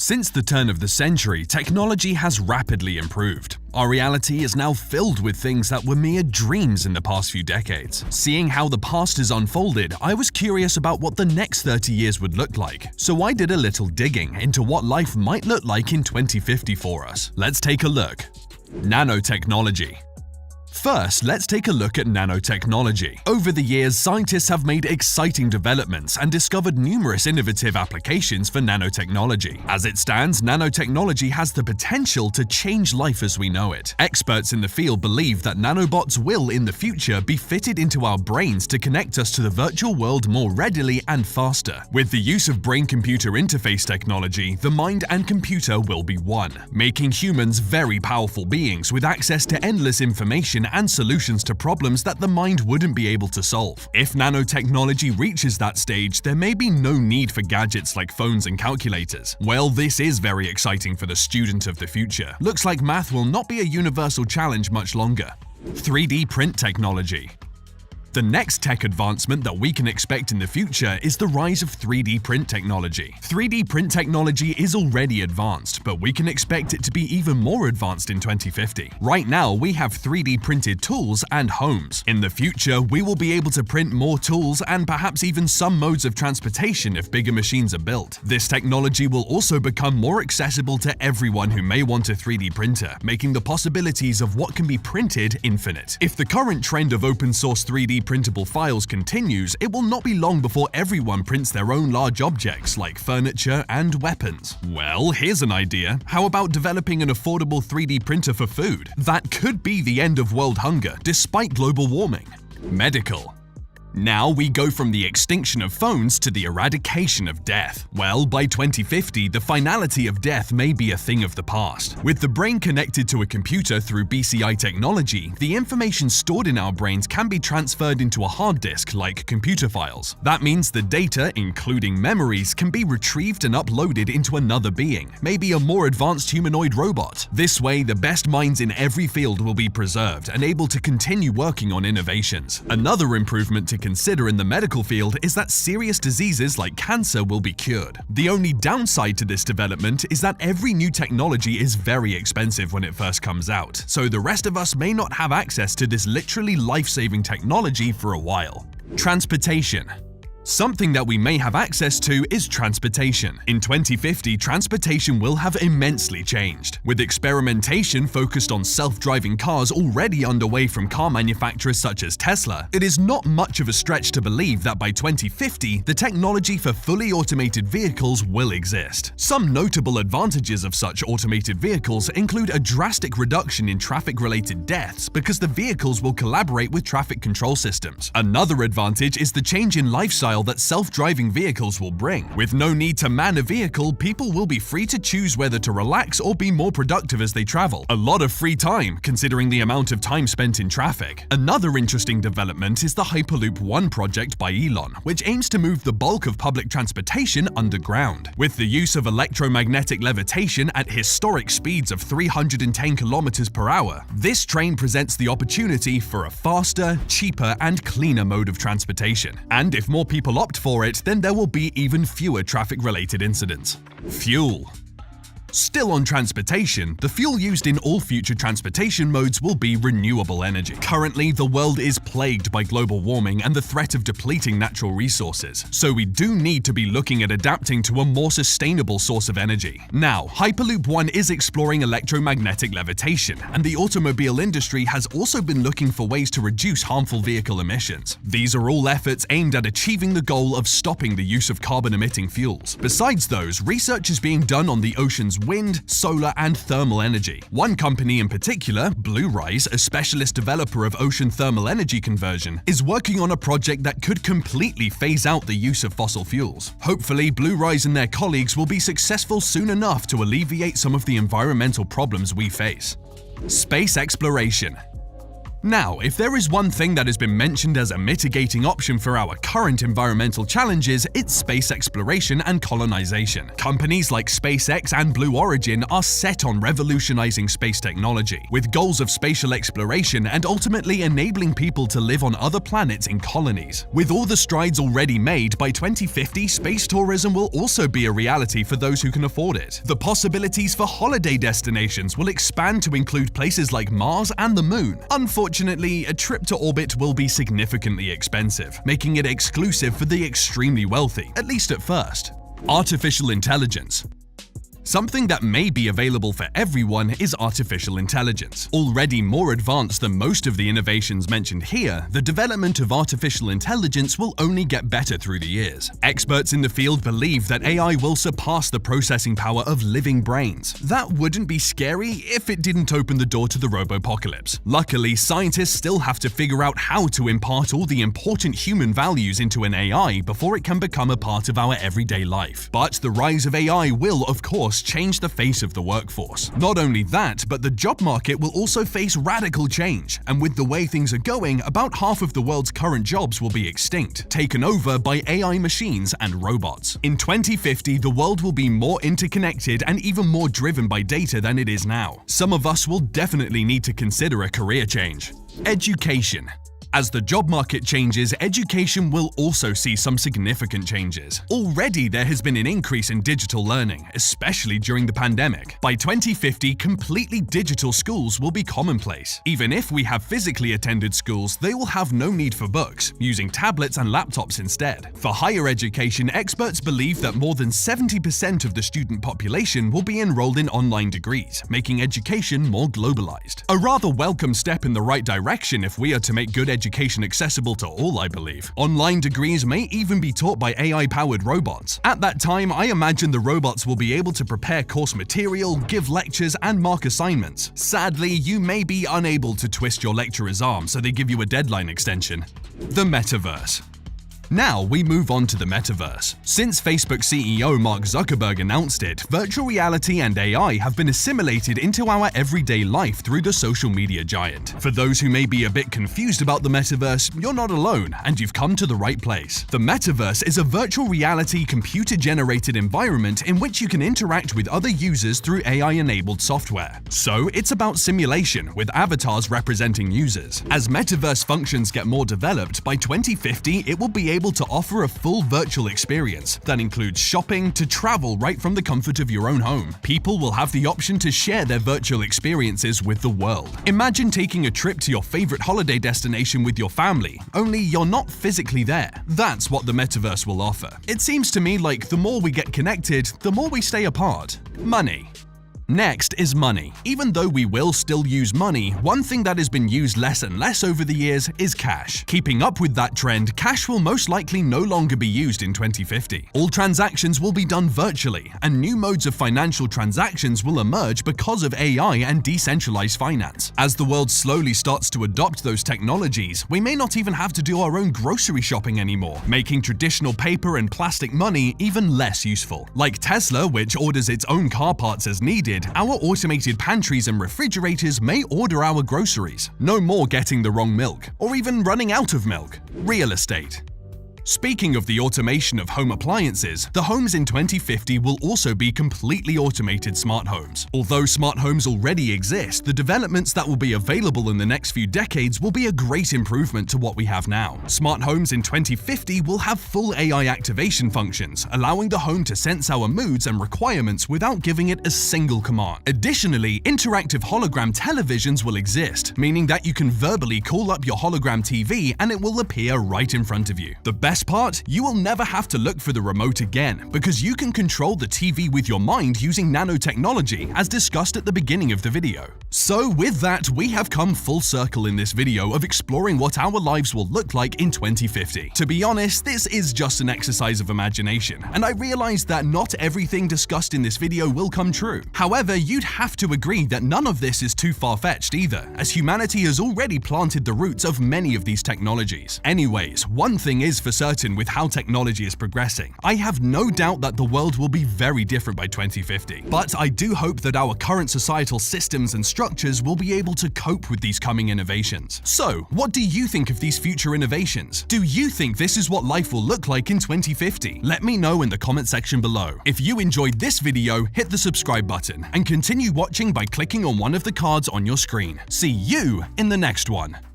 Since the turn of the century, technology has rapidly improved. Our reality is now filled with things that were mere dreams in the past few decades. Seeing how the past has unfolded, I was curious about what the next 30 years would look like. So I did a little digging into what life might look like in 2050 for us. Let's take a look. Nanotechnology. First, let's take a look at nanotechnology. Over the years, scientists have made exciting developments and discovered numerous innovative applications for nanotechnology. As it stands, nanotechnology has the potential to change life as we know it. Experts in the field believe that nanobots will, in the future, be fitted into our brains to connect us to the virtual world more readily and faster. With the use of brain-computer interface technology, the mind and computer will be one, making humans very powerful beings with access to endless information and solutions to problems that the mind wouldn't be able to solve. If nanotechnology reaches that stage, there may be no need for gadgets like phones and calculators. Well, this is very exciting for the student of the future. Looks like math will not be a universal challenge much longer. 3D print technology. The next tech advancement that we can expect in the future is the rise of 3D print technology. 3D print technology is already advanced, but we can expect it to be even more advanced in 2050. Right now, we have 3D printed tools and homes. In the future, we will be able to print more tools and perhaps even some modes of transportation if bigger machines are built. This technology will also become more accessible to everyone who may want a 3D printer, making the possibilities of what can be printed infinite. If the current trend of open source 3D printable files continues, it will not be long before everyone prints their own large objects like furniture and weapons. Well, here's an idea. How about developing an affordable 3D printer for food? That could be the end of world hunger despite global warming. Medical. Now we go from the extinction of phones to the eradication of death. Well, by 2050, the finality of death may be a thing of the past. With the brain connected to a computer through BCI technology, the information stored in our brains can be transferred into a hard disk like computer files. That means the data, including memories, can be retrieved and uploaded into another being, maybe a more advanced humanoid robot. This way, the best minds in every field will be preserved and able to continue working on innovations. Another improvement to consider in the medical field is that serious diseases like cancer will be cured. The only downside to this development is that every new technology is very expensive when it first comes out, so the rest of us may not have access to this literally life-saving technology for a while. Transportation. Something that we may have access to is transportation. In 2050, transportation will have immensely changed. With experimentation focused on self-driving cars already underway from car manufacturers such as Tesla, it is not much of a stretch to believe that by 2050, the technology for fully automated vehicles will exist. Some notable advantages of such automated vehicles include a drastic reduction in traffic-related deaths because the vehicles will collaborate with traffic control systems. Another advantage is the change in lifestyle that self-driving vehicles will bring. With no need to man a vehicle, people will be free to choose whether to relax or be more productive as they travel. A lot of free time, considering the amount of time spent in traffic. Another interesting development is the Hyperloop One project by Elon, which aims to move the bulk of public transportation underground. With the use of electromagnetic levitation at historic speeds of 310 kilometers per hour, this train presents the opportunity for a faster, cheaper, and cleaner mode of transportation. And if more people opt for it, then there will be even fewer traffic-related incidents. Fuel. Still on transportation, the fuel used in all future transportation modes will be renewable energy. Currently, the world is plagued by global warming and the threat of depleting natural resources, so we do need to be looking at adapting to a more sustainable source of energy. Now, Hyperloop One is exploring electromagnetic levitation, and the automobile industry has also been looking for ways to reduce harmful vehicle emissions. These are all efforts aimed at achieving the goal of stopping the use of carbon-emitting fuels. Besides those, research is being done on the ocean's wind, solar, and thermal energy. One company in particular, Bluerise, a specialist developer of ocean thermal energy conversion, is working on a project that could completely phase out the use of fossil fuels. Hopefully, Bluerise and their colleagues will be successful soon enough to alleviate some of the environmental problems we face. Space exploration. Now, if there is one thing that has been mentioned as a mitigating option for our current environmental challenges, it's space exploration and colonization. Companies like SpaceX and Blue Origin are set on revolutionizing space technology, with goals of spatial exploration and ultimately enabling people to live on other planets in colonies. With all the strides already made, by 2050, space tourism will also be a reality for those who can afford it. The possibilities for holiday destinations will expand to include places like Mars and the Moon. Unfortunately, a trip to orbit will be significantly expensive, making it exclusive for the extremely wealthy, at least at first. Artificial intelligence. Something that may be available for everyone is artificial intelligence. Already more advanced than most of the innovations mentioned here, the development of artificial intelligence will only get better through the years. Experts in the field believe that AI will surpass the processing power of living brains. That wouldn't be scary if it didn't open the door to the robopocalypse. Luckily, scientists still have to figure out how to impart all the important human values into an AI before it can become a part of our everyday life. But the rise of AI will, of course, change the face of the workforce. Not only that, but the job market will also face radical change, and with the way things are going, about half of the world's current jobs will be extinct, taken over by AI machines and robots. In 2050, the world will be more interconnected and even more driven by data than it is now. Some of us will definitely need to consider a career change. Education. As the job market changes, education will also see some significant changes. Already there has been an increase in digital learning, especially during the pandemic. By 2050, completely digital schools will be commonplace. Even if we have physically attended schools, they will have no need for books, using tablets and laptops instead. For higher education, experts believe that more than 70% of the student population will be enrolled in online degrees, making education more globalized. A rather welcome step in the right direction if we are to make good education accessible to all, I believe. Online degrees may even be taught by AI-powered robots. At that time, I imagine the robots will be able to prepare course material, give lectures, and mark assignments. Sadly, you may be unable to twist your lecturer's arm, so they give you a deadline extension. The metaverse. Now we move on to the metaverse. Since Facebook CEO Mark Zuckerberg announced it, virtual reality and AI have been assimilated into our everyday life through the social media giant. For those who may be a bit confused about the metaverse, you're not alone, and you've come to the right place. The metaverse is a virtual reality computer-generated environment in which you can interact with other users through AI-enabled software. So it's about simulation, with avatars representing users. As metaverse functions get more developed, by 2050 it will be able to offer a full virtual experience that includes shopping to travel right from the comfort of your own home. People will have the option to share their virtual experiences with the world. Imagine taking a trip to your favorite holiday destination with your family, only you're not physically there. That's what the metaverse will offer. It seems to me like the more we get connected, the more we stay apart. Money. Next is money. Even though we will still use money, one thing that has been used less and less over the years is cash. Keeping up with that trend, cash will most likely no longer be used in 2050. All transactions will be done virtually, and new modes of financial transactions will emerge because of AI and decentralized finance. As the world slowly starts to adopt those technologies, we may not even have to do our own grocery shopping anymore, making traditional paper and plastic money even less useful. Like Tesla, which orders its own car parts as needed, our automated pantries and refrigerators may order our groceries. No more getting the wrong milk, or even running out of milk. Real estate. Speaking of the automation of home appliances, the homes in 2050 will also be completely automated smart homes. Although smart homes already exist, the developments that will be available in the next few decades will be a great improvement to what we have now. Smart homes in 2050 will have full AI activation functions, allowing the home to sense our moods and requirements without giving it a single command. Additionally, interactive hologram televisions will exist, meaning that you can verbally call up your hologram TV and it will appear right in front of you. The best part, you will never have to look for the remote again, because you can control the TV with your mind using nanotechnology, as discussed at the beginning of the video. So with that, we have come full circle in this video of exploring what our lives will look like in 2050. To be honest, this is just an exercise of imagination, and I realize that not everything discussed in this video will come true. However, you'd have to agree that none of this is too far-fetched either, as humanity has already planted the roots of many of these technologies. Anyways, one thing is for certain, certain with how technology is progressing. I have no doubt that the world will be very different by 2050. But I do hope that our current societal systems and structures will be able to cope with these coming innovations. So, what do you think of these future innovations? Do you think this is what life will look like in 2050? Let me know in the comment section below. If you enjoyed this video, hit the subscribe button and continue watching by clicking on one of the cards on your screen. See you in the next one.